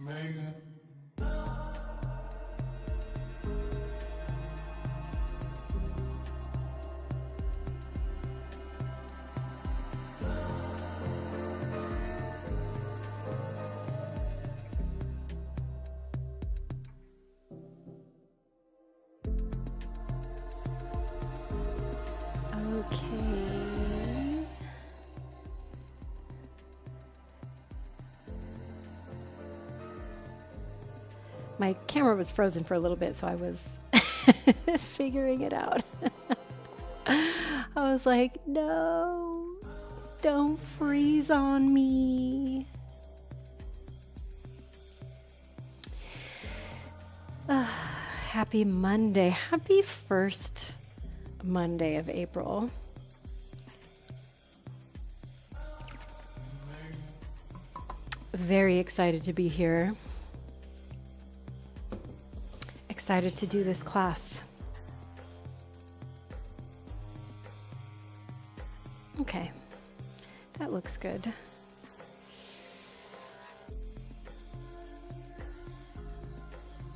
Okay. My camera was frozen for a little bit, so I was figuring it out. I was like, no, don't freeze on me. Happy Monday. Happy first Monday of April. Very excited to be here. Excited to do this class. Okay, that looks good.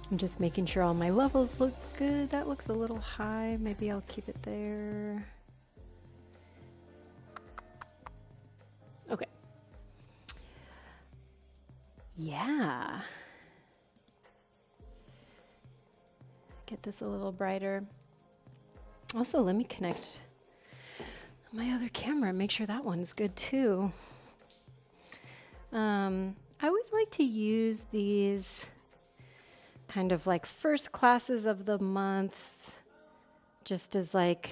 I'm just making sure all my levels look good. That looks a little high. Maybe I'll keep it there. Okay. Yeah. Get this a little brighter. Also, let me connect my other camera, make sure that one's good too. I always like to use these kind of like first classes of the month, just as like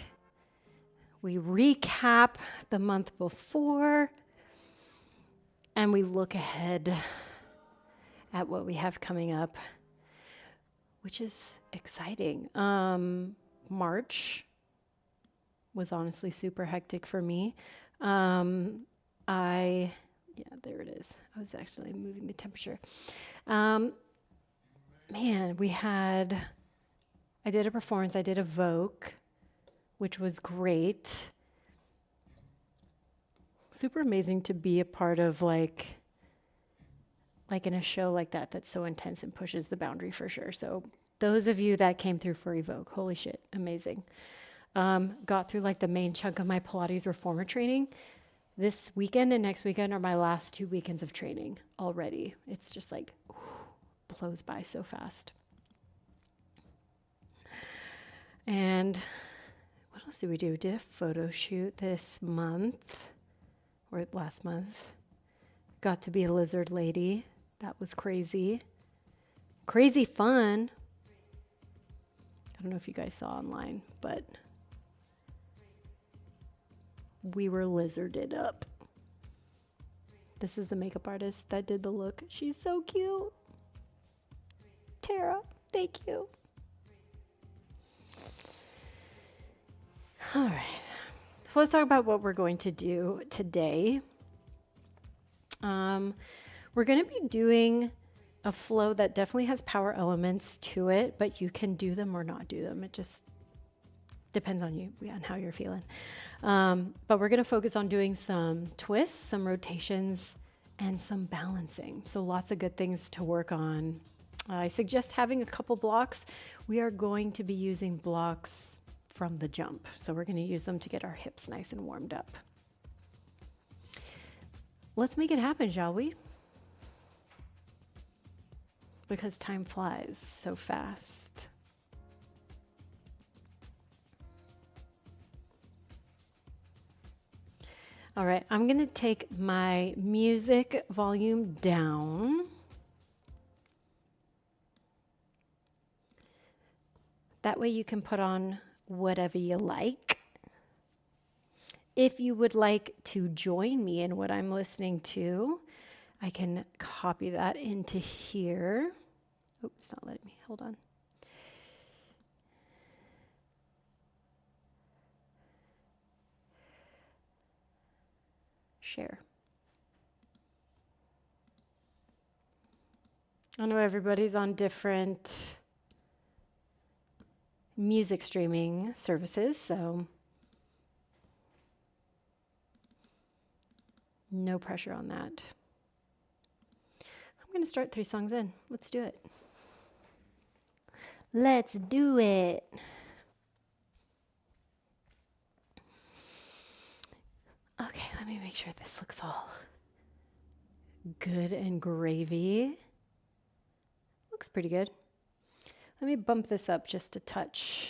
we recap the month before and we look ahead at what we have coming up, which is exciting. March was honestly super hectic for me. Yeah, there it is. I was actually moving the temperature. Man, I did a performance, I did a Vogue, which was great. Super amazing to be a part of like in a show like that that's so intense and pushes the boundary for sure. So those of you that came through for Evoke, holy shit, amazing. Got through like the main chunk of my Pilates reformer training. This weekend and next weekend are my last 2 weekends of training already. It's just like blows by so fast. And what else did we do? We did a photo shoot this month or last month. Got to be a lizard lady. That was crazy. Crazy fun. I don't know if you guys saw online, but we were lizarded up. This is the makeup artist that did the look. She's so cute. Tara, thank you. All right. So let's talk about what we're going to do today. We're going to be doing a flow that definitely has power elements to it, but you can do them or not do them. It just depends on you and how you're feeling. But we're going to focus on doing some twists, some rotations, and some balancing. So lots of good things to work on. I suggest having a couple blocks. We are going to be using blocks from the jump. So we're going to use them to get our hips nice and warmed up. Let's make it happen, shall we? Because time flies so fast. All right, I'm going to take my music volume down. That way you can put on whatever you like. If you would like to join me in what I'm listening to, I can copy that into here. Oops, it's not letting me. Hold on. Share. I know everybody's on different music streaming services, so no pressure on that. I'm going to start 3 songs in. Let's do it. Let's do it. Okay, let me make sure this looks all good and gravy. Looks pretty good. Let me bump this up just a touch.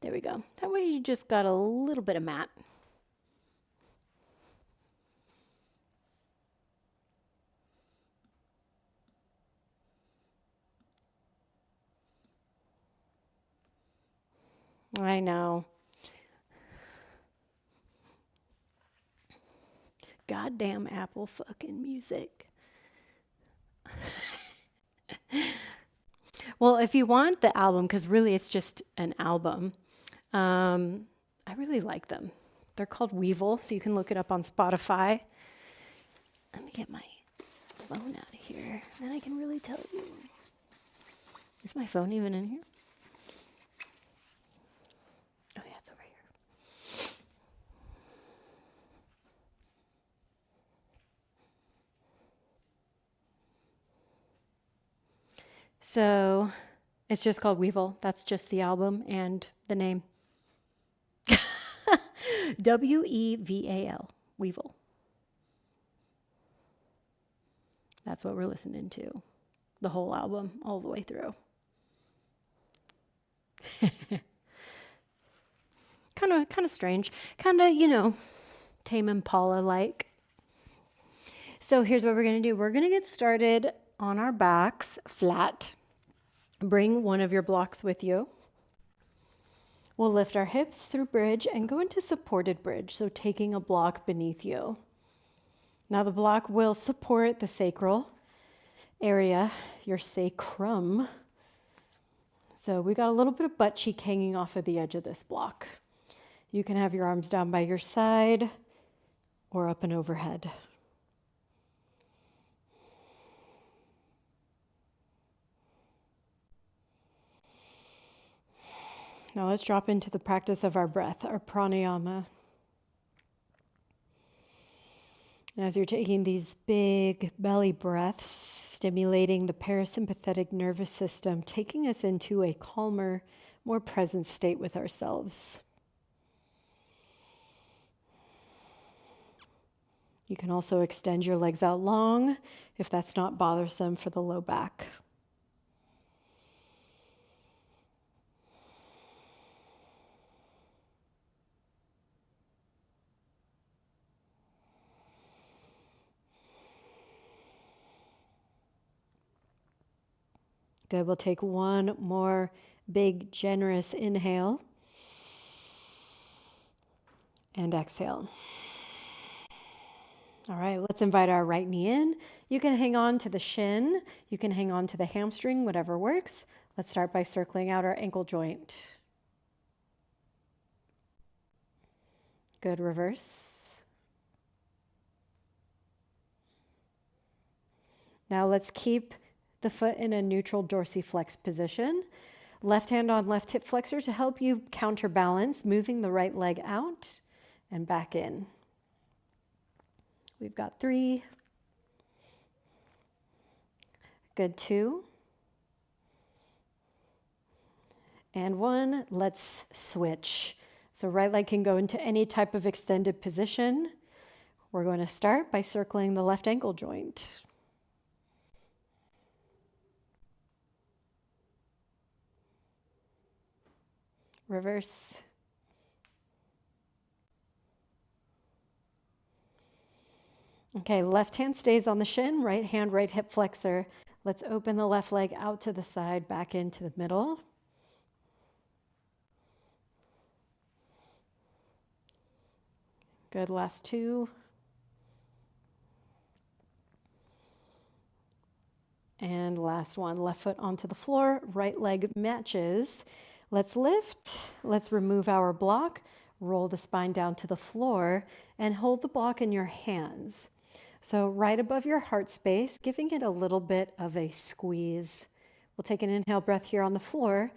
There we go. That way you just got a little bit of matte. I know. Goddamn Apple fucking Music. Well, if you want the album, because really it's just an album, I really like them. They're called Weevil, so you can look it up on Spotify. Let me get my phone out of here, then I can really tell you. Is my phone even in here? Oh yeah, it's over here. So it's just called Weevil. That's just the album and the name. Weval. Weevil. That's what we're listening to. The whole album, all the way through. Kind of strange. Kind of, Tame Impala-like. So here's what we're going to do. We're going to get started on our backs, flat. Bring one of your blocks with you. We'll lift our hips through bridge and go into supported bridge, so taking a block beneath you. Now the block will support the sacral area, your sacrum. So we got a little bit of butt cheek hanging off of the edge of this block. You can have your arms down by your side or up and overhead. Now let's drop into the practice of our breath, our pranayama. And as you're taking these big belly breaths, stimulating the parasympathetic nervous system, taking us into a calmer, more present state with ourselves. You can also extend your legs out long if that's not bothersome for the low back. Good, we'll take one more big, generous inhale. And exhale. All right, let's invite our right knee in. You can hang on to the shin. You can hang on to the hamstring, whatever works. Let's start by circling out our ankle joint. Good, reverse. Now let's keep the foot in a neutral dorsiflex position. Left hand on left hip flexor to help you counterbalance, moving the right leg out and back in. We've got 3. Good, 2. And 1. Let's switch. So right leg can go into any type of extended position. We're going to start by circling the left ankle joint. Reverse. Okay, left hand stays on the shin, right hand, right hip flexor. Let's open the left leg out to the side, back into the middle. Good, last 2. And last one, left foot onto the floor, right leg matches. Let's lift, let's remove our block, roll the spine down to the floor, and hold the block in your hands. So right above your heart space, giving it a little bit of a squeeze. We'll take an inhale breath here on the floor,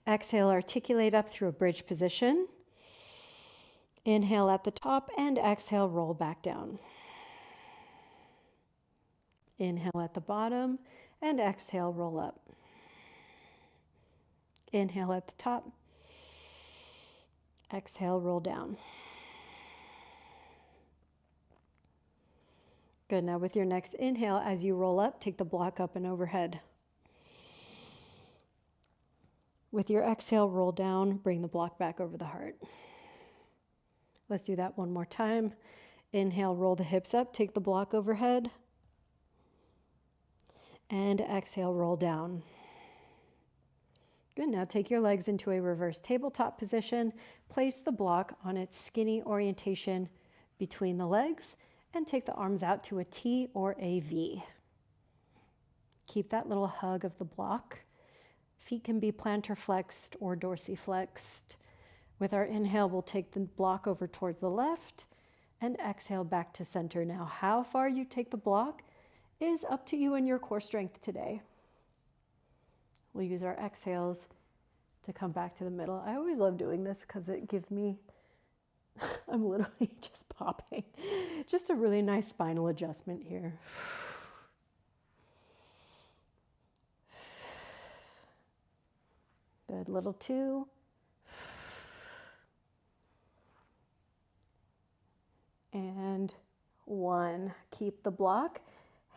Exhale, articulate up through a bridge position. Inhale at the top and exhale, roll back down. Inhale at the bottom and exhale, roll up. Inhale at the top. Exhale, roll down. Good. Now with your next inhale, as you roll up, take the block up and overhead. With your exhale, roll down, bring the block back over the heart. Let's do that one more time. Inhale, roll the hips up, take the block overhead. And exhale, roll down. Good. Now take your legs into a reverse tabletop position. Place the block on its skinny orientation between the legs and take the arms out to a T or a V. Keep that little hug of the block. Feet can be plantar flexed or dorsiflexed. With our inhale, we'll take the block over towards the left and exhale back to center. Now, how far you take the block is up to you and your core strength today. We'll use our exhales to come back to the middle. I always love doing this because it gives me, I'm literally just popping. Just a really nice spinal adjustment here. Good, little 2. And 1. Keep the block.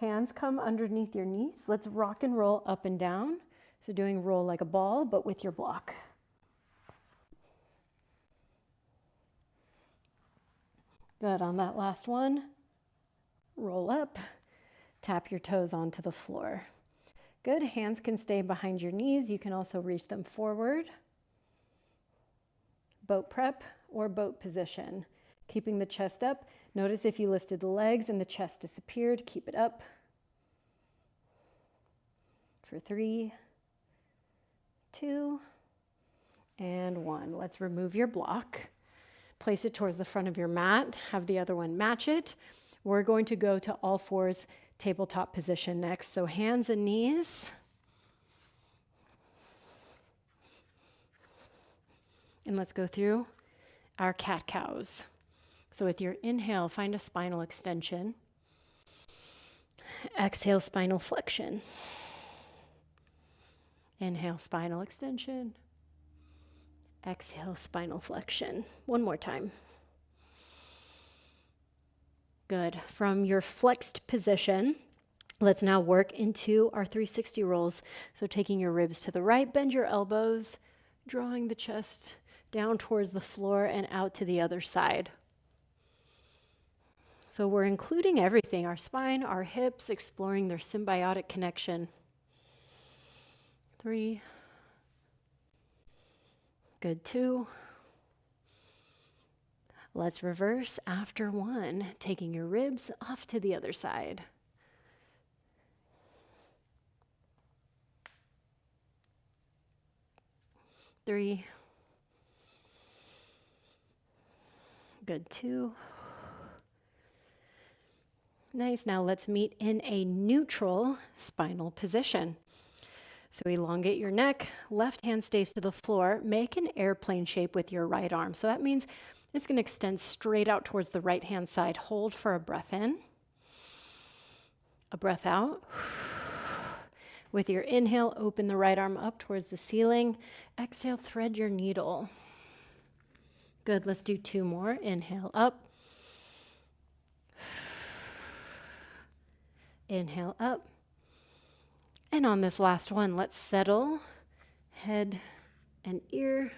Hands come underneath your knees. Let's rock and roll up and down. So doing roll like a ball, but with your block. Good. On that last one, roll up, tap your toes onto the floor. Good. Hands can stay behind your knees. You can also reach them forward. Boat prep or boat position. Keeping the chest up. Notice if you lifted the legs and the chest disappeared, keep it up. For 3, 2, and 1. Let's remove your block. Place it towards the front of your mat. Have the other one match it. We're going to go to all fours tabletop position next. So hands and knees. And let's go through our cat-cows. So with your inhale, find a spinal extension. Exhale, spinal flexion. Inhale, spinal extension. Exhale, spinal flexion. One more time. Good. From your flexed position, let's now work into our 360 rolls. So taking your ribs to the right, bend your elbows, drawing the chest down towards the floor and out to the other side. So we're including everything, our spine, our hips, exploring their symbiotic connection. 3. Good. 2. Let's reverse after 1, taking your ribs off to the other side. 3. Good. 2. Nice. Now let's meet in a neutral spinal position. So elongate your neck, left hand stays to the floor, make an airplane shape with your right arm. So that means it's going to extend straight out towards the right hand side. Hold for a breath in, a breath out. With your inhale, open the right arm up towards the ceiling. Exhale, thread your needle. Good. Let's do 2 more. Inhale up. Inhale up. And on this last one, let's settle head and ear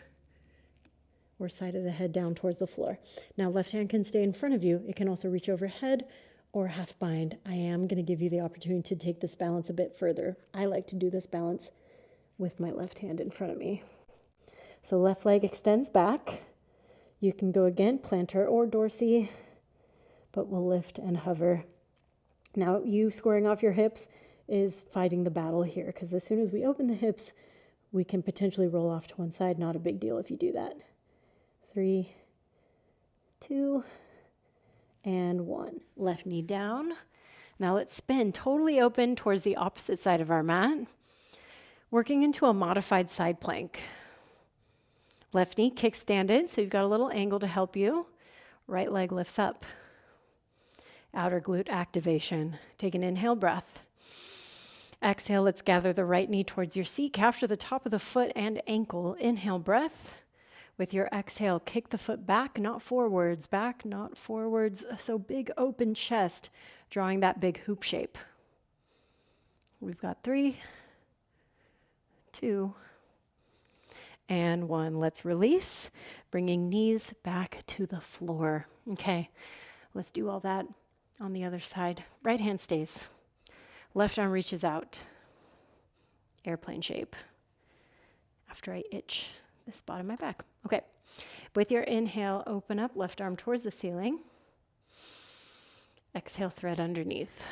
or side of the head down towards the floor. Now, left hand can stay in front of you. It can also reach overhead or half bind. I am going to give you the opportunity to take this balance a bit further. I like to do this balance with my left hand in front of me. So left leg extends back. You can go again, plantar or dorsi, but we'll lift and hover. Now, you squaring off your hips is fighting the battle here, because as soon as we open the hips, we can potentially roll off to one side. Not a big deal if you do that. 3, 2, and 1. Left knee down. Now let's spin totally open towards the opposite side of our mat, working into a modified side plank. Left knee kickstanded, so you've got a little angle to help you. Right leg lifts up. Outer glute activation. Take an inhale breath. Exhale, let's gather the right knee towards your seat. Capture the top of the foot and ankle. Inhale, breath. With your exhale, kick the foot back, not forwards. Back, not forwards. So big open chest, drawing that big hoop shape. We've got 3, 2, and 1. Let's release, bringing knees back to the floor. Okay, let's do all that on the other side. Right hand stays. Left arm reaches out. Airplane shape. After I itch the spot of my back. Okay, with your inhale, open up, left arm towards the ceiling. Exhale, thread underneath.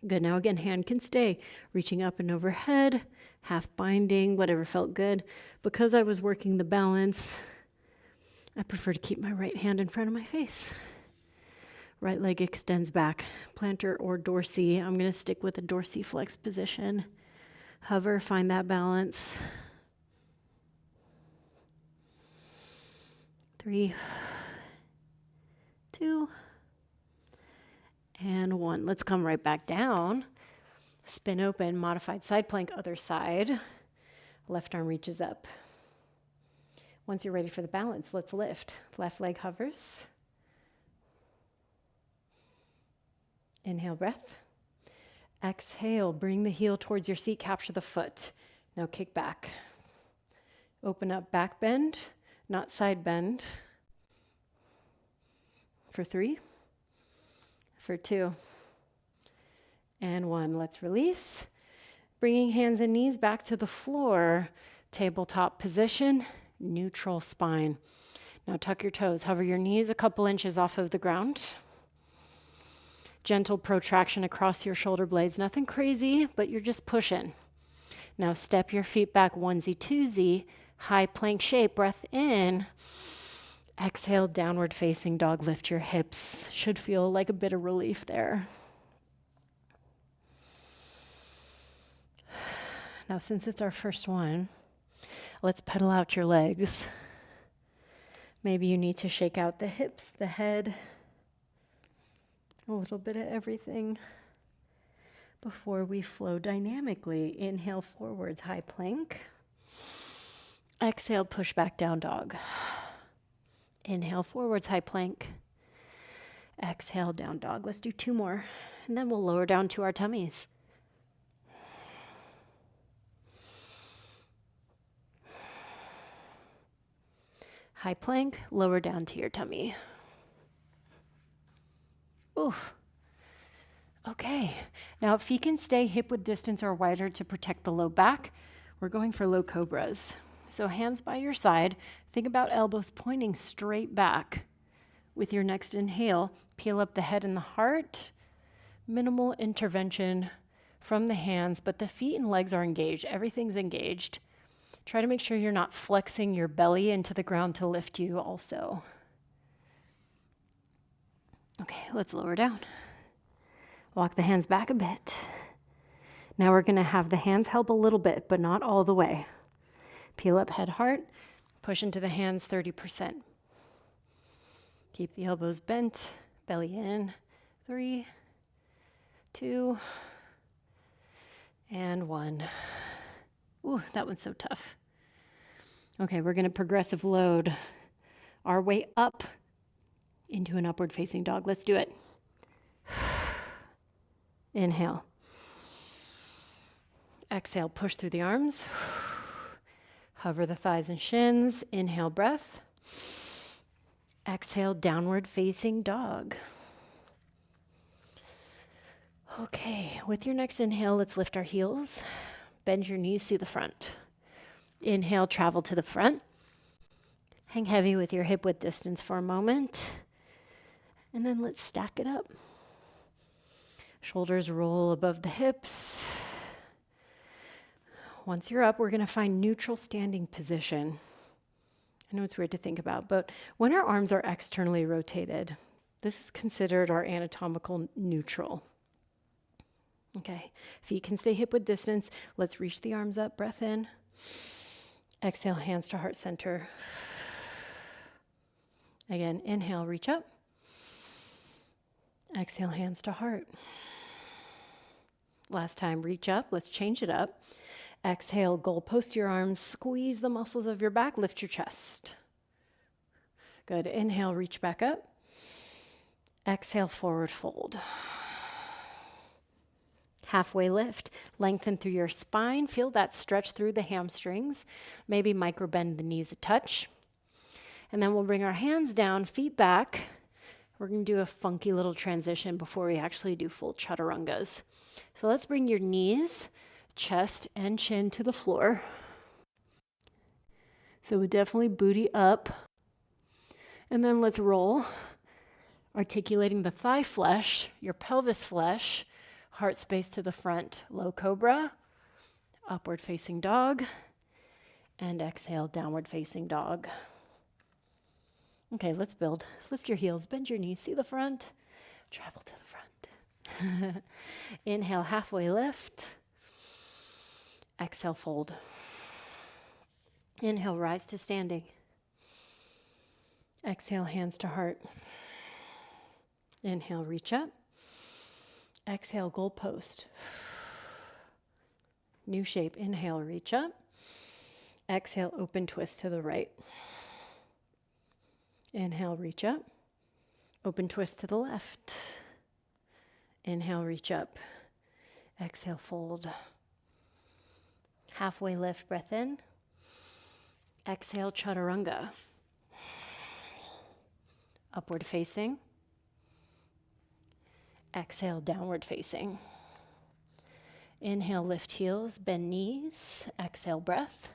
Good, now again, hand can stay. Reaching up and overhead, half binding, whatever felt good. Because I was working the balance, I prefer to keep my right hand in front of my face. Right leg extends back, plantar or dorsey. I'm gonna stick with a dorsiflex position. Hover, find that balance. 3, 2, and 1. Let's come right back down. Spin open, modified side plank, other side. Left arm reaches up. Once you're ready for the balance, let's lift. Left leg hovers. Inhale, breath. Exhale, bring the heel towards your seat, capture the foot. Now kick back. Open up, back bend, not side bend. For 3, for 2, and 1. Let's release. Bringing hands and knees back to the floor. Tabletop position, neutral spine. Now tuck your toes, hover your knees a couple inches off of the ground. Gentle protraction across your shoulder blades. Nothing crazy, but you're just pushing. Now step your feet back, onesie, twosie, high plank shape, breath in. Exhale, downward facing dog, lift your hips. Should feel like a bit of relief there. Now, since it's our first one, let's pedal out your legs. Maybe you need to shake out the hips, the head, a little bit of everything before we flow dynamically. Inhale, forwards, high plank. Exhale, push back down dog. Inhale, forwards, high plank. Exhale, down dog. Let's do 2 more, and then we'll lower down to our tummies. High plank, lower down to your tummy. Oof. Okay, now feet can stay hip width distance or wider to protect the low back. We're going for low cobras. So hands by your side, think about elbows pointing straight back. With your next inhale, peel up the head and the heart. Minimal intervention from the hands, but the feet and legs are engaged. Everything's engaged. Try to make sure you're not flexing your belly into the ground to lift you also. Okay, let's lower down. Walk the hands back a bit. Now we're gonna have the hands help a little bit, but not all the way. Peel up head, heart, push into the hands 30%. Keep the elbows bent, belly in. 3, 2, and 1. Ooh, that one's so tough. Okay, we're gonna progressive load our way up into an upward facing dog. Let's do it. Inhale. Exhale, push through the arms. Hover the thighs and shins. Inhale, breath. Exhale, downward facing dog. Okay, with your next inhale, let's lift our heels. Bend your knees, see the front. Inhale, travel to the front. Hang heavy with your hip width distance for a moment. And then let's stack it up. Shoulders roll above the hips. Once you're up, we're going to find neutral standing position. I know it's weird to think about, but when our arms are externally rotated, this is considered our anatomical neutral. Okay, feet can stay hip width distance. Let's reach the arms up, breath in. Exhale, hands to heart center. Again, inhale, reach up. Exhale, hands to heart. Last time, reach up. Let's change it up. Exhale, goalpost your arms, squeeze the muscles of your back, lift your chest. Good. Inhale, reach back up. Exhale, forward fold. Halfway lift. Lengthen through your spine. Feel that stretch through the hamstrings. Maybe micro bend the knees a touch. And then we'll bring our hands down, feet back. We're going to do a funky little transition before we actually do full chaturangas. So let's bring your knees, chest, and chin to the floor. So we definitely booty up. And then let's roll, articulating the thigh flesh, your pelvis flesh, heart space to the front, low cobra, upward facing dog, and exhale, downward facing dog. Okay, let's build. Lift your heels, bend your knees, see the front, travel to the front. Inhale, halfway lift. Exhale, fold. Inhale, rise to standing. Exhale, hands to heart. Inhale, reach up. Exhale, goalpost. New shape. Inhale, reach up. Exhale, open twist to the right. Inhale, reach up. Open twist to the left. Inhale, reach up. Exhale, fold. Halfway lift, breath in. Exhale, chaturanga. Upward facing. Exhale, downward facing. Inhale, lift heels, bend knees. Exhale, breath.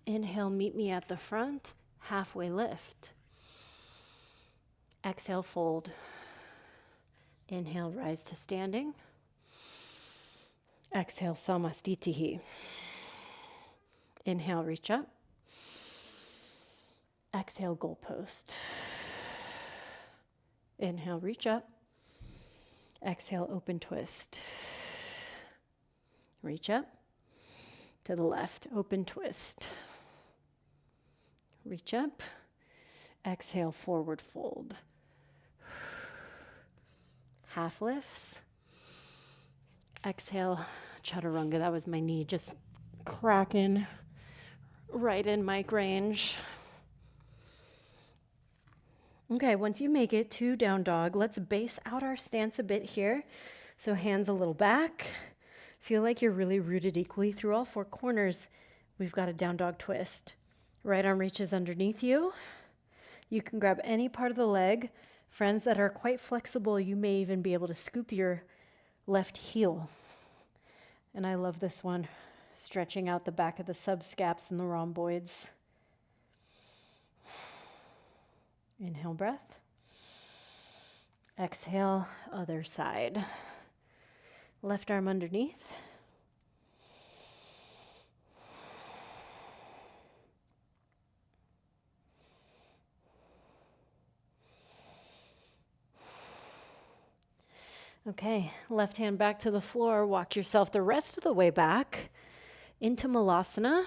Inhale, meet me at the front. Halfway lift. Exhale, fold. Inhale, rise to standing. Exhale, samastitihi. Inhale, reach up. Exhale, goalpost. Inhale, reach up. Exhale, open twist. Reach up. To the left, open twist. Reach up. Exhale, forward fold. Half lifts. Exhale, chaturanga. That was my knee just cracking right in mic range. Okay, once you make it to down dog, let's base out our stance a bit here. So hands a little back. Feel like you're really rooted equally through all four corners. We've got a down dog twist. Right arm reaches underneath you. You can grab any part of the leg. Friends that are quite flexible, you may even be able to scoop your left heel. And I love this one, stretching out the back of the subscaps and the rhomboids. Inhale, breath. Exhale, other side. Left arm underneath. Okay, left hand back to the floor. Walk yourself the rest of the way back into Malasana.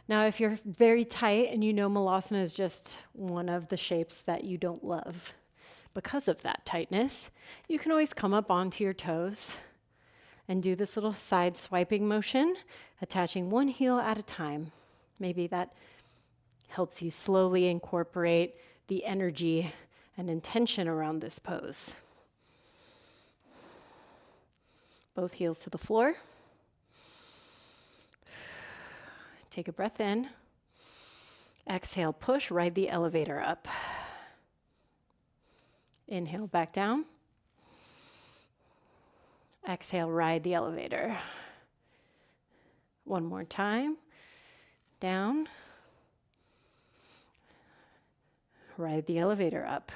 Now, if you're very tight and you know Malasana is just one of the shapes that you don't love because of that tightness, you can always come up onto your toes and do this little side swiping motion, attaching one heel at a time. Maybe that helps you slowly incorporate the energy and intention around this pose. Both heels to the floor. Take a breath in. Exhale, push, ride the elevator up. Inhale, back down. Exhale, ride the elevator. One more time. Down. Ride the elevator up.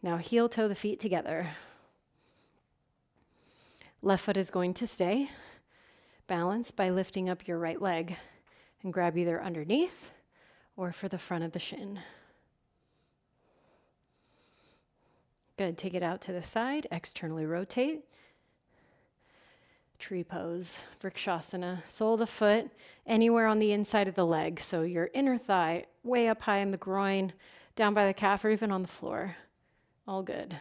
Now heel toe the feet together. Left foot is going to stay. Balance by lifting up your right leg and grab either underneath or for the front of the shin. Good, take it out to the side, externally rotate. tree pose, Vrikshasana. Sole of the foot anywhere on the inside of the leg. So your inner thigh way up high in the groin, down by the calf, or even on the floor. All good.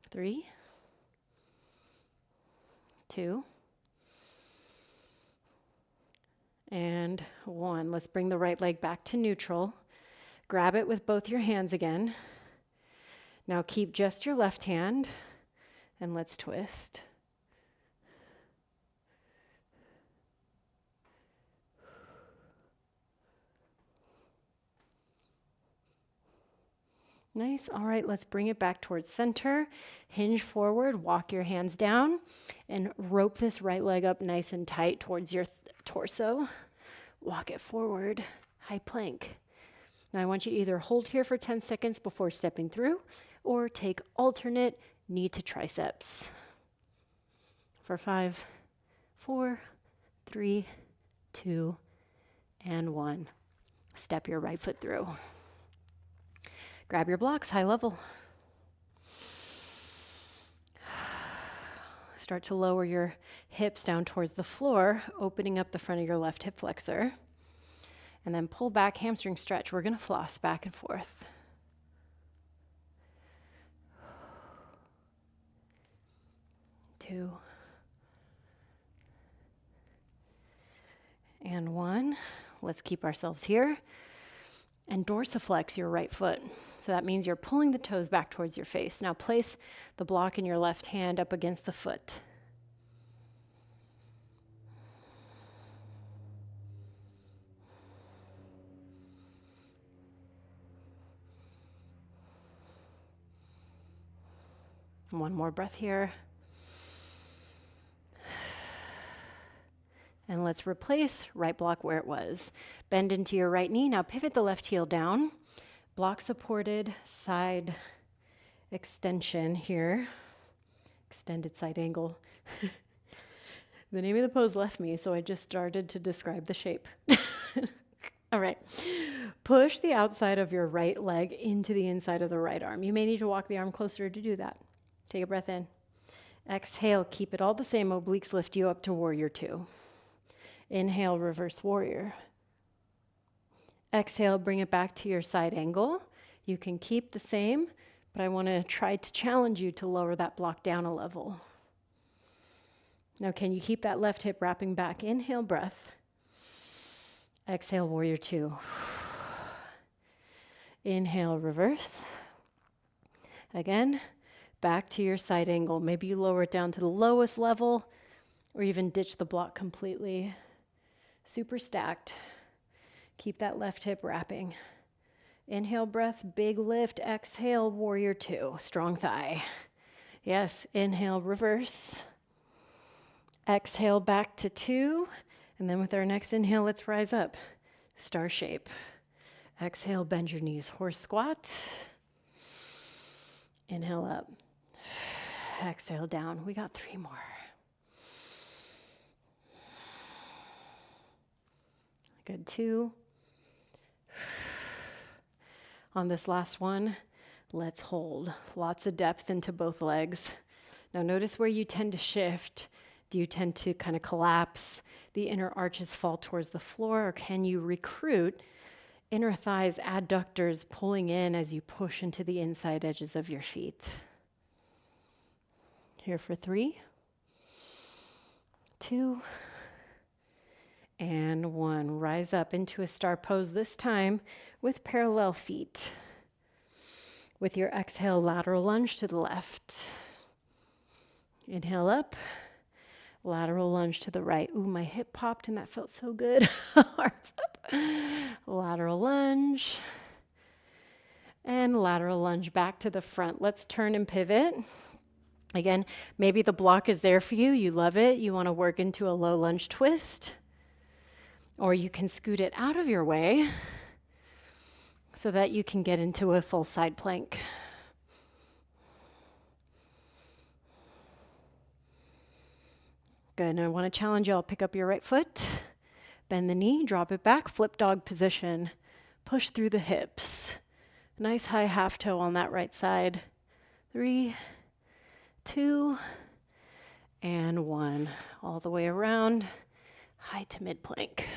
3, 2, and 1. Let's bring the right leg back to neutral. Grab it with both your hands again. Now keep just your left hand, and let's twist. Nice. All right, let's bring it back towards center. Hinge forward, walk your hands down, and rope this right leg up nice and tight towards your torso. Walk it forward, high plank. Now I want you to either hold here for 10 seconds before stepping through, or take alternate knee to triceps. For 5, 4, 3, 2, and 1. Step your right foot through. Grab your blocks, high level. Start to lower your hips down towards the floor, opening up the front of your left hip flexor. And then pull back, hamstring stretch. We're going to floss back and forth. Two. And 1. Let's keep ourselves here. And dorsiflex your right foot. So that means you're pulling the toes back towards your face. Now place the block in your left hand up against the foot. One more breath here. And let's replace right block where it was. Bend into your right knee. Now pivot the left heel down. Block supported side extension here. Extended side angle. The name of the pose left me, so I just started to describe the shape. All right. Push the outside of your right leg into the inside of the right arm. You may need to walk the arm closer to do that. Take a breath in. Exhale, keep it all the same. Obliques lift you up to warrior 2. Inhale, reverse warrior. Exhale, bring it back to your side angle. You can keep the same, but I want to try to challenge you to lower that block down a level. Now, can you keep that left hip wrapping back? Inhale, breath. Exhale, warrior 2. Inhale, reverse. Again, back to your side angle. Maybe you lower it down to the lowest level or even ditch the block completely. Super stacked. Keep that left hip wrapping. Inhale, breath, big lift. Exhale, warrior 2. Strong thigh. Yes, inhale, reverse. Exhale, back to 2. And then with our next inhale, let's rise up. Star shape. Exhale, bend your knees. Horse squat. Inhale up. Exhale down. We got 3 more. Good, 2. On this last one, let's hold. Lots of depth into both legs. Now notice where you tend to shift. Do you tend to kind of collapse? The inner arches fall towards the floor, or can you recruit inner thighs, adductors pulling in as you push into the inside edges of your feet? Here for 3, 2, and 1. Rise up into a star pose, this time with parallel feet. With your exhale, lateral lunge to the left. Inhale up, lateral lunge to the right. Ooh, my hip popped and that felt so good. Arms up. Lateral lunge. And lateral lunge back to the front. Let's turn and pivot. Again, maybe the block is there for you. You love it. You want to work into a low lunge twist. Or you can scoot it out of your way so that you can get into a full side plank. Good. And I want to challenge you all. Pick up your right foot, bend the knee, drop it back, flip dog position. Push through the hips. Nice high half toe on that right side. 3, 2, and 1. All the way around, high to mid plank.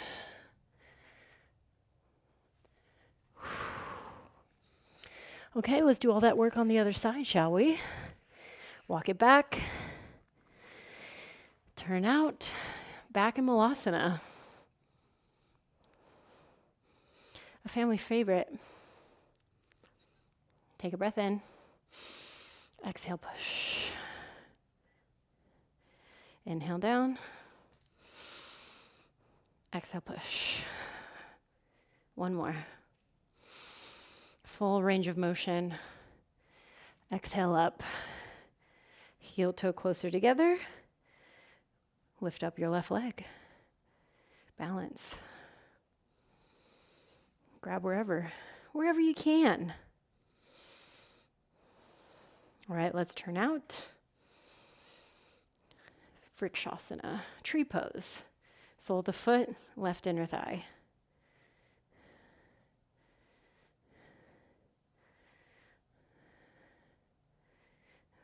Okay, let's do all that work on the other side, shall we? Walk it back. Turn out. Back in Malasana. A family favorite. Take a breath in. Exhale, push. Inhale down. Exhale, push. One more. Full range of motion. Exhale up. Heel toe closer together. Lift up your left leg. Balance. Grab wherever you can. All right, let's turn out. Vrikshasana, tree pose. Sole of the foot, left inner thigh.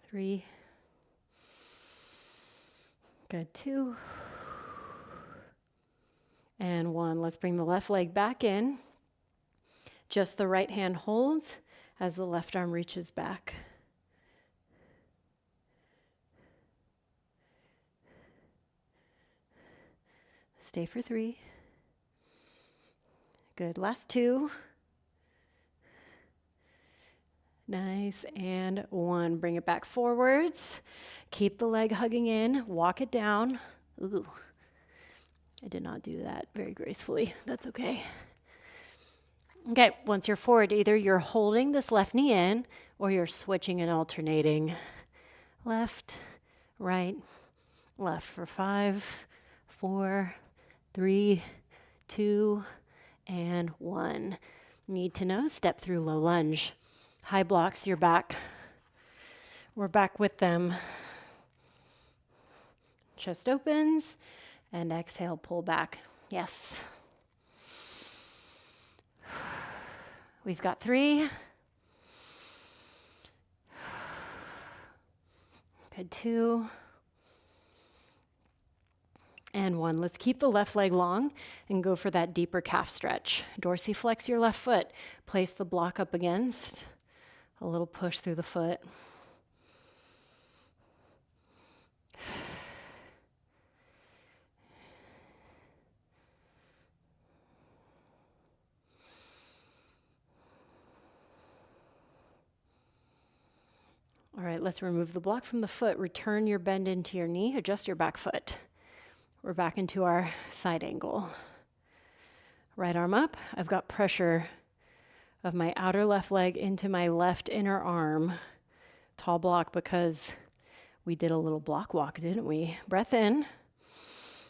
Three. Good, 2. And 1. Let's bring the left leg back in. Just the right hand holds as the left arm reaches back. Stay for 3. Good, last 2. Nice, and 1. Bring it back forwards. Keep the leg hugging in, walk it down. Ooh, I did not do that very gracefully. That's okay. Okay, once you're forward, either you're holding this left knee in or you're switching and alternating. Left, right, left for 5, 4, 3, 2, and 1. Need to know, step through low lunge. High blocks your back. We're back with them. Chest opens, and exhale, pull back. Yes. We've got 3. Good, 2. And 1. Let's keep the left leg long and go for that deeper calf stretch. Dorsiflex your left foot. Place the block up against. A little push through the foot. All right, let's remove the block from the foot. Return your bend into your knee. Adjust your back foot. We're back into our side angle. Right arm up. I've got pressure of my outer left leg into my left inner arm. Tall block because we did a little block walk, didn't we? Breath in.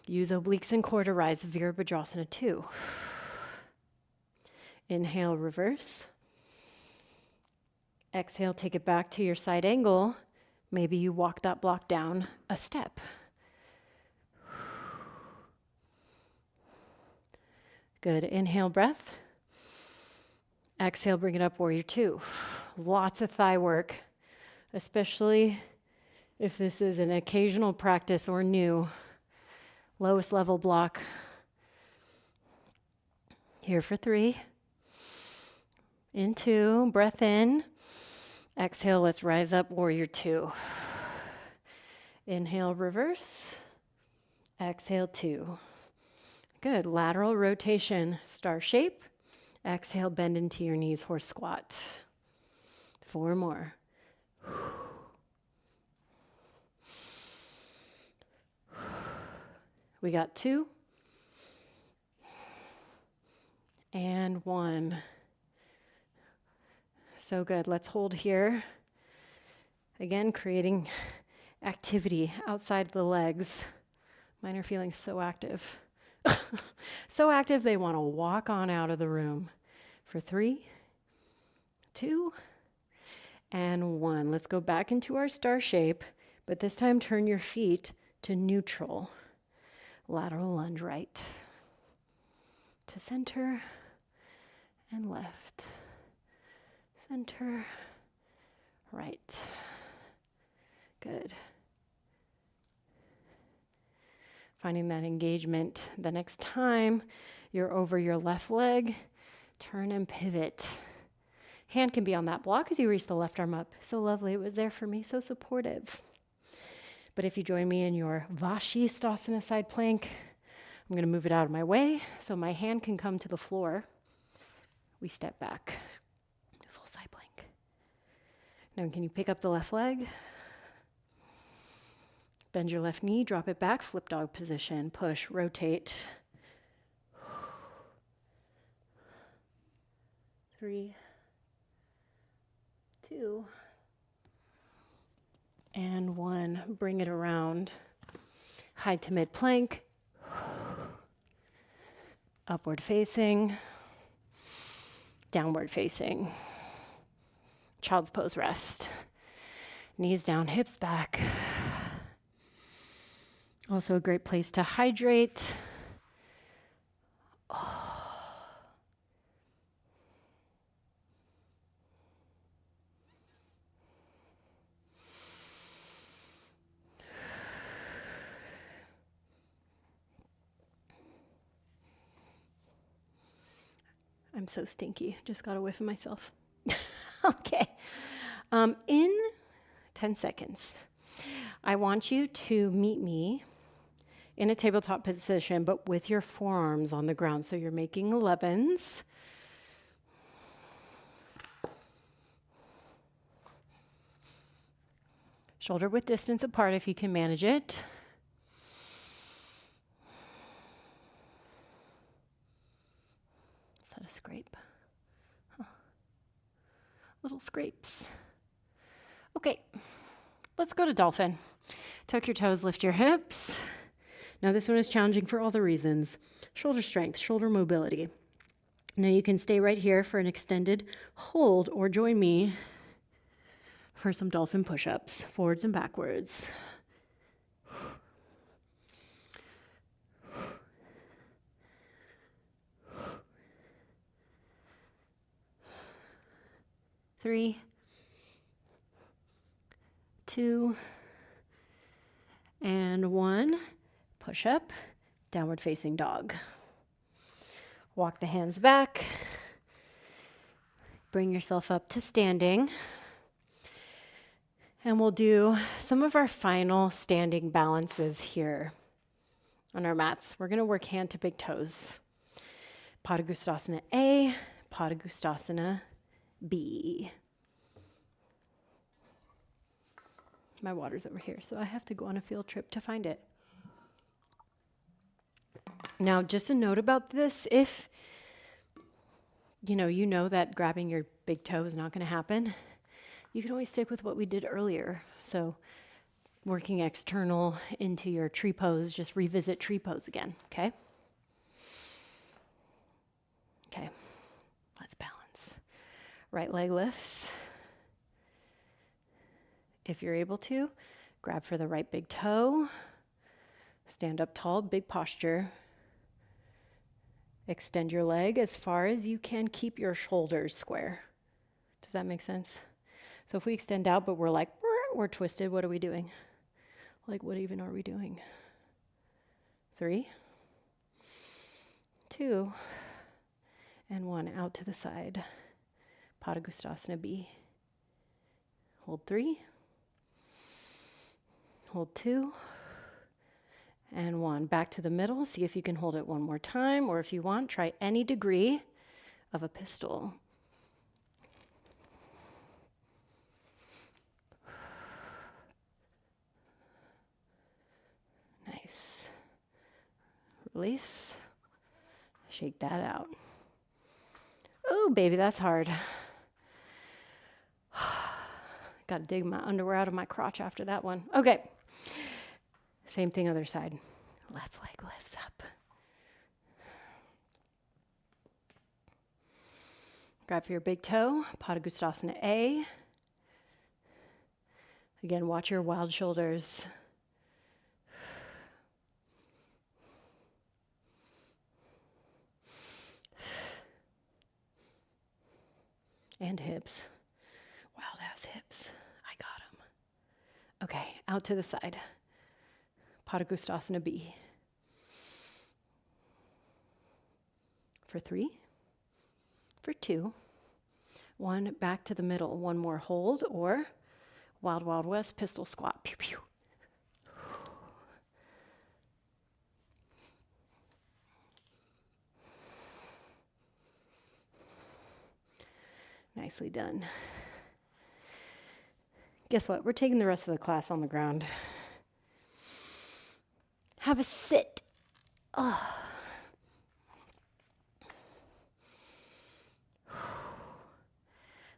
Use obliques and core to rise. Virabhadrasana 2. Inhale, reverse. Exhale, take it back to your side angle. Maybe you walk that block down a step. Good. Inhale, breath. Exhale, bring it up, warrior 2. Lots of thigh work, especially if this is an occasional practice or new. Lowest level block. Here for 3. In 2, breath in. Exhale, let's rise up, warrior 2. Inhale, reverse. Exhale, 2. Good, lateral rotation, star shape. Exhale, bend into your knees, horse squat. 4 more. We got 2. And 1. So good, let's hold here. Again, creating activity outside the legs. Mine are feeling so active. So active, they want to walk on out of the room. For 3, 2, and 1. Let's go back into our star shape, but this time turn your feet to neutral. Lateral lunge right to center and left. Center, right. Good. Finding that engagement. The next time you're over your left leg, turn and pivot. Hand can be on that block as you reach the left arm up. So lovely. It was there for me. So supportive. But if you join me in your Vashisthasana side plank, I'm going to move it out of my way so my hand can come to the floor. We step back. Full side plank. Now can you pick up the left leg? Bend your left knee, drop it back, flip dog position, push, rotate. 3, 2, and 1. Bring it around. High to mid plank. Upward facing. Downward facing. Child's pose rest. Knees down, hips back. Also a great place to hydrate. I'm so stinky. Just got a whiff of myself. Okay. In 10 seconds, I want you to meet me in a tabletop position, but with your forearms on the ground. So you're making 11s. Shoulder width distance apart if you can manage it. Is that a scrape? Huh. Little scrapes. Okay, let's go to dolphin. Tuck your toes, lift your hips. Now this one is challenging for all the reasons. Shoulder strength, shoulder mobility. Now you can stay right here for an extended hold or join me for some dolphin push-ups, forwards and backwards. Three, 2, and 1. Push up, downward facing dog. Walk the hands back. Bring yourself up to standing. And we'll do some of our final standing balances here on our mats. We're going to work hand to big toes. Padangusthasana A, Padangusthasana B. My water's over here, so I have to go on a field trip to find it. Now, just a note about this, if you know that grabbing your big toe is not going to happen, you can always stick with what we did earlier. So working external into your tree pose, just revisit tree pose again, okay? Okay, let's balance. Right leg lifts. If you're able to, grab for the right big toe. Stand up tall, big posture. Extend your leg as far as you can. Keep your shoulders square. Does that make sense? So if we extend out, but we're twisted, what are we doing? Like, what even are we doing? 3, 2, and 1. Out to the side. Padangusthasana B. Hold 3. Hold 2. And 1. Back to the middle. See if you can hold it one more time, or if you want, try any degree of a pistol. Nice. Release. Shake that out. Oh, baby, that's hard. Got to dig my underwear out of my crotch after that one. Okay. Same thing, other side. Left leg lifts up. Grab for your big toe, Padangusthasana A. Again, watch your wild shoulders. And hips. Wild ass hips. I got them. Okay, out to the side. Padangusthasana B. For 3, for 2, 1, back to the middle, 1 more hold, or Wild Wild West pistol squat. Pew, pew. Nicely done. Guess what? We're taking the rest of the class on the ground. Have a sit. Oh.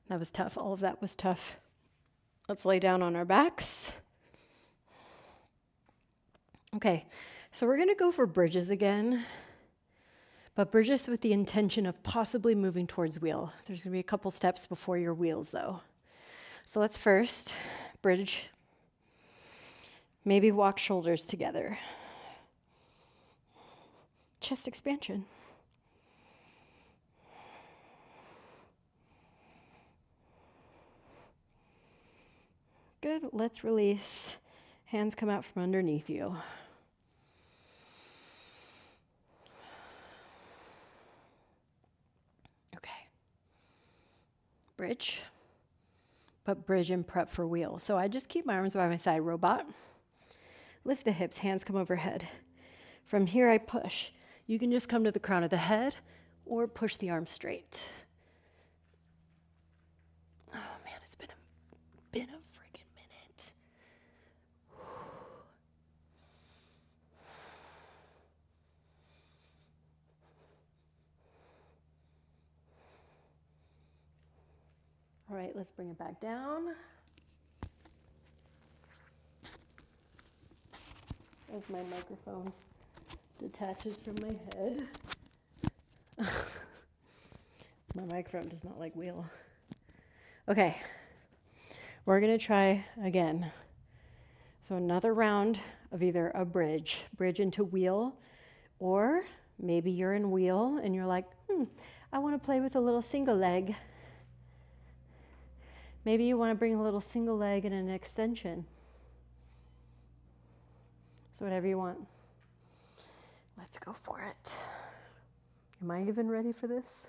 That was tough. All of that was tough. Let's lay down on our backs. Okay, so we're going to go for bridges again, but bridges with the intention of possibly moving towards wheel. There's going to be a couple steps before your wheels, though. So let's first bridge. Maybe walk shoulders together. Chest expansion. Good. Let's release. Hands come out from underneath you. Okay. Bridge. But bridge and prep for wheel. So I just keep my arms by my side, robot. Lift the hips, hands come overhead. From here I push. You can just come to the crown of the head or push the arms straight. Oh man, it's been a freaking minute. All right, let's bring it back down. As my microphone detaches from my head. My microphone does not like wheel. Okay, we're gonna try again. So another round of either a bridge into wheel, or maybe you're in wheel and you're like, I wanna play with a little single leg. Maybe you wanna bring a little single leg and an extension. So whatever you want. Let's go for it. Am I even ready for this?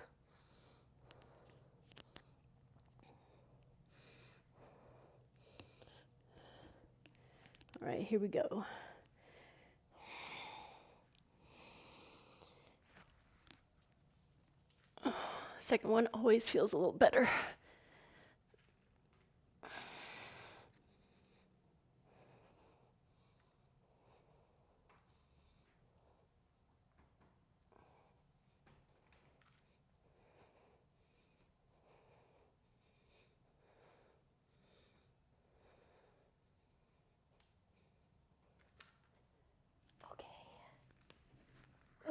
All right, here we go. Second one always feels a little better.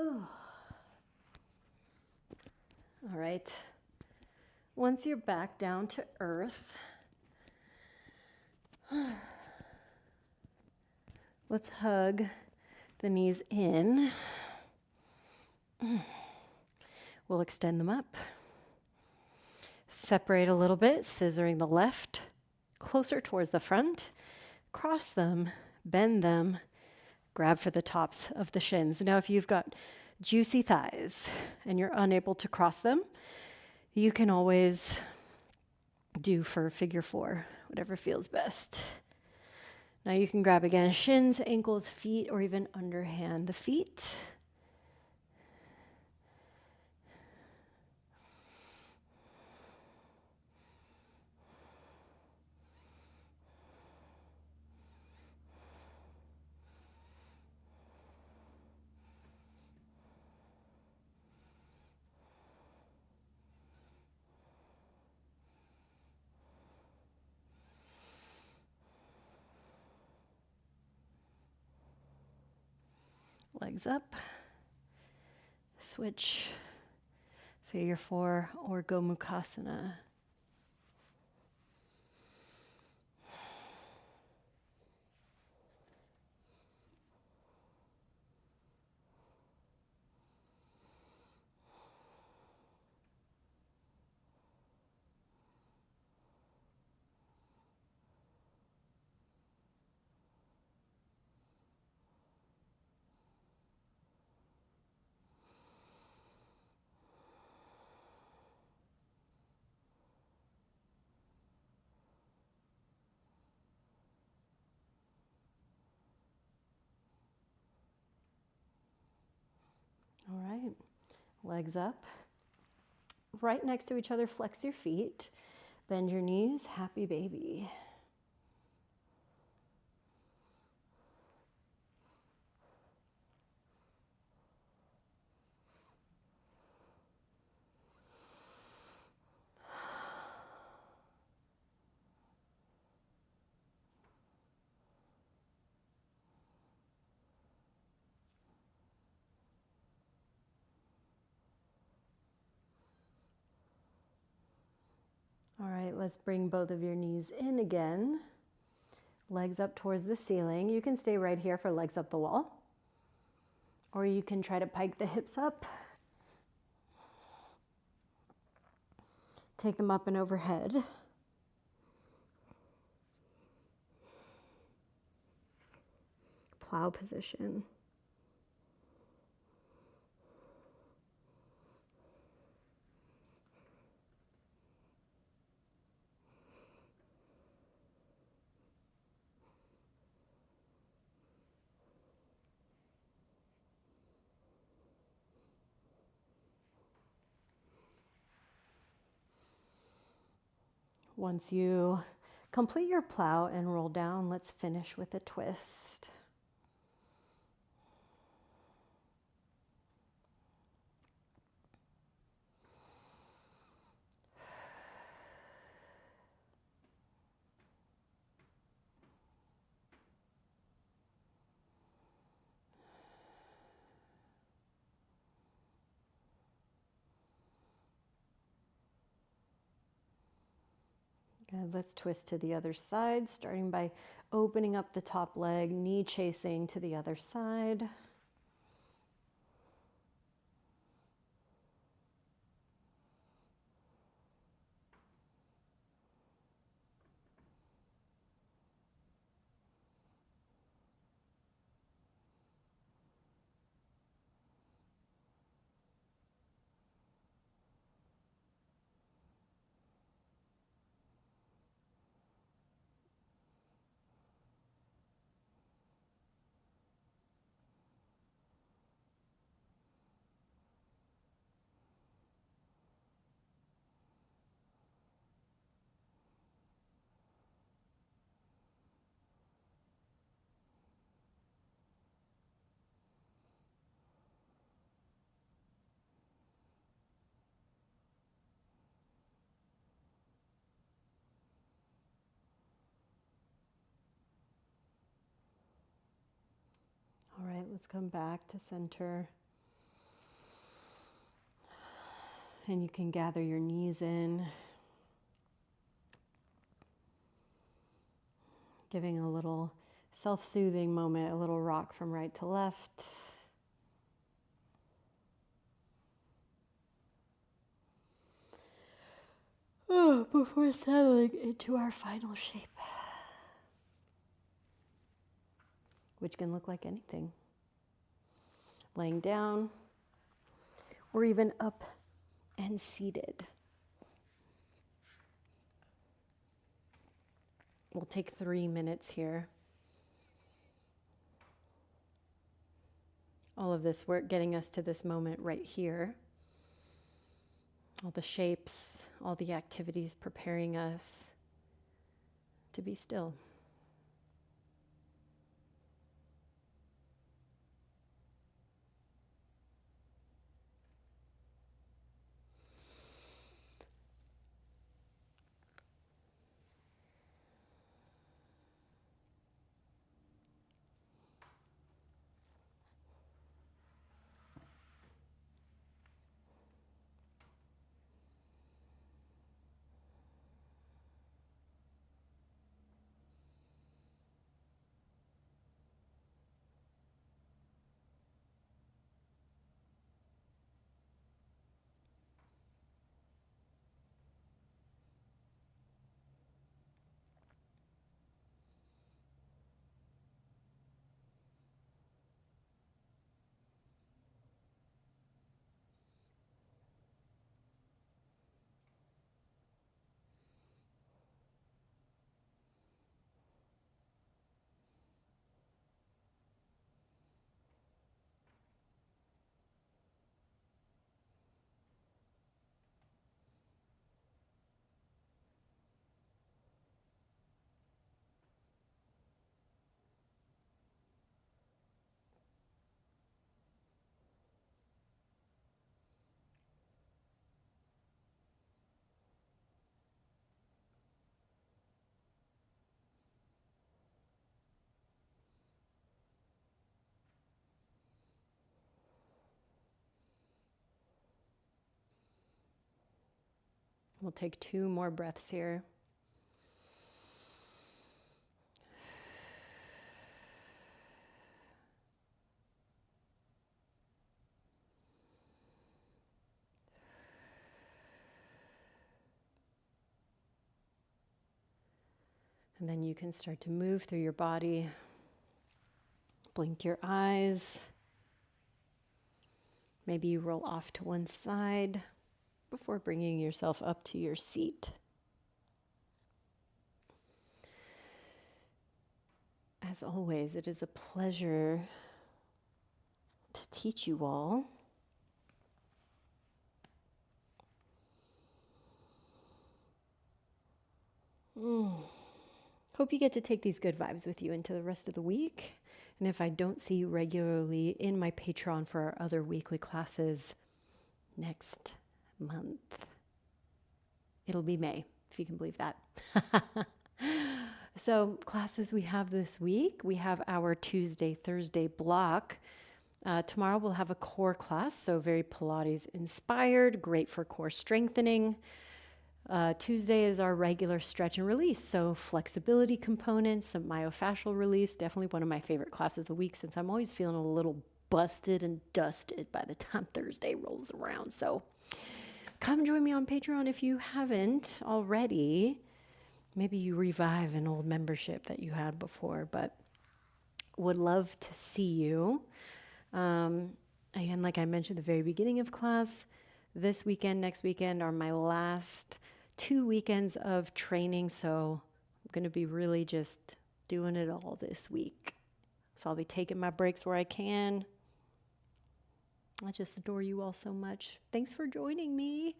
Oh. All right. Once you're back down to earth, let's hug the knees in. We'll extend them up. Separate a little bit, scissoring the left closer towards the front. Cross them, bend them, grab for the tops of the shins. Now, if you've got juicy thighs and you're unable to cross them, you can always do for figure 4, whatever feels best. Now you can grab again shins, ankles, feet, or even underhand the feet. Legs up, switch, figure 4, or Gomukhasana. All right, legs up. Right next to each other, flex your feet. Bend your knees, happy baby. All right, let's bring both of your knees in again. Legs up towards the ceiling. You can stay right here for legs up the wall. Or you can try to pike the hips up. Take them up and overhead. Plow position. Once you complete your plow and roll down, let's finish with a twist. Good, let's twist to the other side, starting by opening up the top leg, knee chasing to the other side. All right, let's come back to center. And you can gather your knees in, giving a little self-soothing moment, a little rock from right to left. Oh, before settling into our final shape, which can look like anything. Laying down, or even up and seated. We'll take 3 minutes here. All of this work getting us to this moment right here. All the shapes, all the activities preparing us to be still. We'll take 2 more breaths here. And then you can start to move through your body. Blink your eyes. Maybe you roll off to one side before bringing yourself up to your seat. As always, it is a pleasure to teach you all. Hope you get to take these good vibes with you into the rest of the week. And if I don't see you regularly in my Patreon for our other weekly classes next month, it'll be May, if you can believe that. So classes we have this week, we have our Tuesday, Thursday block. Tomorrow we'll have a core class, so very Pilates inspired, great for core strengthening. Tuesday is our regular stretch and release, so flexibility components, some myofascial release, definitely one of my favorite classes of the week since I'm always feeling a little busted and dusted by the time Thursday rolls around. So come join me on Patreon if you haven't already. Maybe you revive an old membership that you had before, but would love to see you. Again, like I mentioned at the very beginning of class, this weekend, next weekend are my last 2 weekends of training, so I'm going to be really just doing it all this week. So I'll be taking my breaks where I can. I just adore you all so much. Thanks for joining me.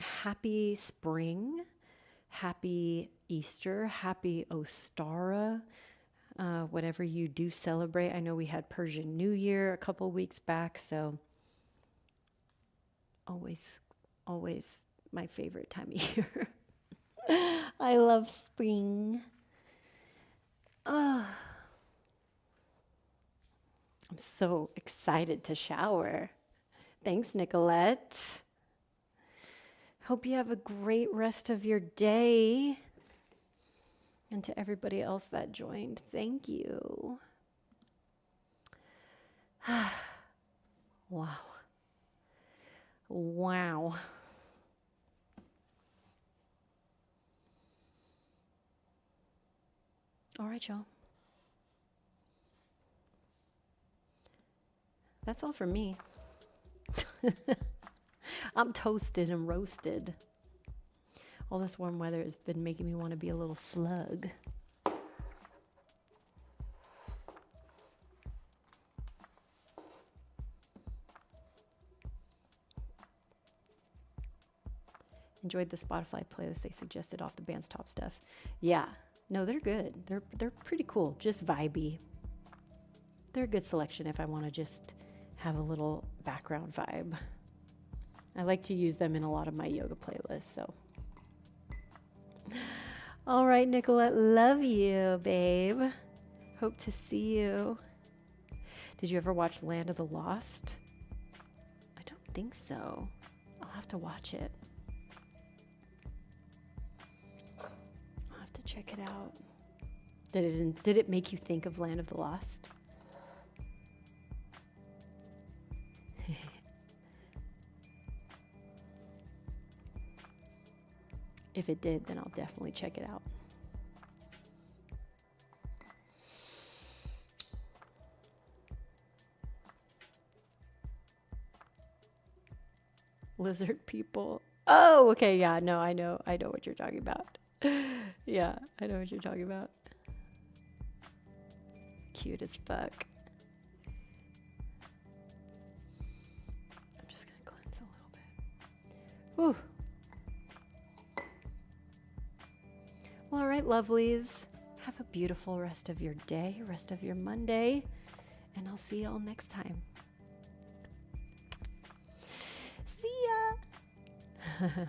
Happy spring, happy Easter, happy Ostara, whatever you do celebrate. I know we had Persian New Year a couple weeks back, so always my favorite time of year. I love spring. I'm so excited to shower. Thanks, Nicolette. Hope you have a great rest of your day. And to everybody else that joined, thank you. Wow. Wow. All right, y'all. That's all for me. I'm toasted and roasted. All this warm weather has been making me want to be a little slug. Enjoyed the Spotify playlist they suggested off the band's top stuff. Yeah, no, they're good. They're pretty cool, just vibey. They're a good selection if I want to just have a little background vibe. I like to use them in a lot of my yoga playlists, so. All right, Nicolette, love you, babe. Hope to see you. Did you ever watch Land of the Lost? I don't think so. I'll have to watch it. I'll have to check it out. Did it make you think of Land of the Lost? If it did, then I'll definitely check it out. Lizard people. Oh, okay, yeah, no, I know what you're talking about. Yeah, I know what you're talking about. Cute as fuck. I'm just gonna cleanse a little bit. Whew. Well, all right, lovelies. Have a beautiful rest of your day, rest of your Monday, and I'll see y'all next time. See ya.